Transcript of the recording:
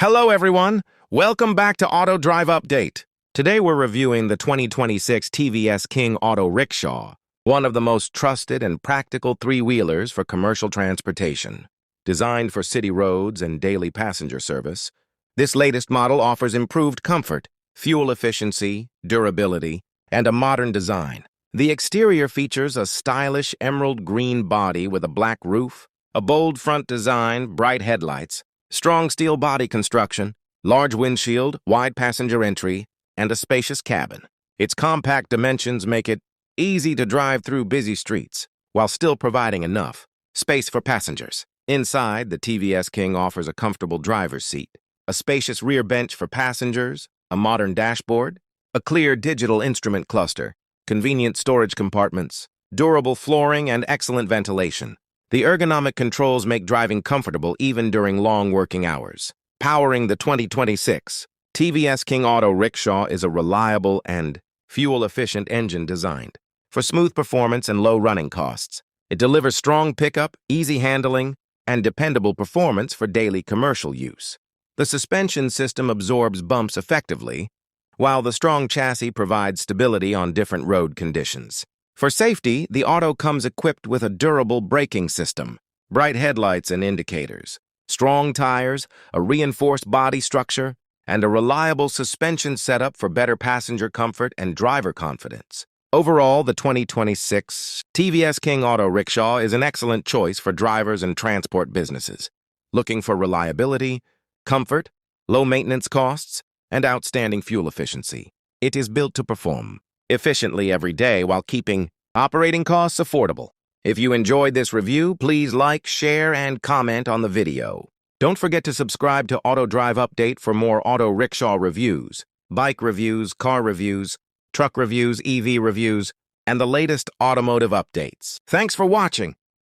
Hello, everyone. Welcome back to Auto Drive Update. Today, we're reviewing the 2026 TVS King Auto Rickshaw, one of the most trusted and practical three-wheelers for commercial transportation. Designed for city roads and daily passenger service, this latest model offers improved comfort, fuel efficiency, durability, and a modern design. The exterior features a stylish emerald green body with a black roof, a bold front design, bright headlights, strong steel body construction, large windshield, wide passenger entry, and a spacious cabin. Its compact dimensions make it easy to drive through busy streets, while still providing enough space for passengers. Inside, the TVS King offers a comfortable driver's seat, a spacious rear bench for passengers, a modern dashboard, a clear digital instrument cluster, convenient storage compartments, durable flooring, and excellent ventilation. The ergonomic controls make driving comfortable even during long working hours. Powering the 2026 TVS King Auto Rickshaw is a reliable and fuel-efficient engine designed for smooth performance and low running costs. It delivers strong pickup, easy handling, and dependable performance for daily commercial use. The suspension system absorbs bumps effectively, while the strong chassis provides stability on different road conditions. For safety, the Auto comes equipped with a durable braking system, bright headlights and indicators, strong tires, a reinforced body structure, and a reliable suspension setup for better passenger comfort and driver confidence. Overall, the 2026 TVS King Auto Rickshaw is an excellent choice for drivers and transport businesses looking for reliability, comfort, low maintenance costs, and outstanding fuel efficiency. It is built to perform efficiently every day while keeping operating costs affordable. If you enjoyed this review, please like, share, and comment on the video. Don't forget to subscribe to Auto Drive Update for more auto rickshaw reviews, bike reviews, car reviews, truck reviews, EV reviews, and the latest automotive updates. Thanks for watching.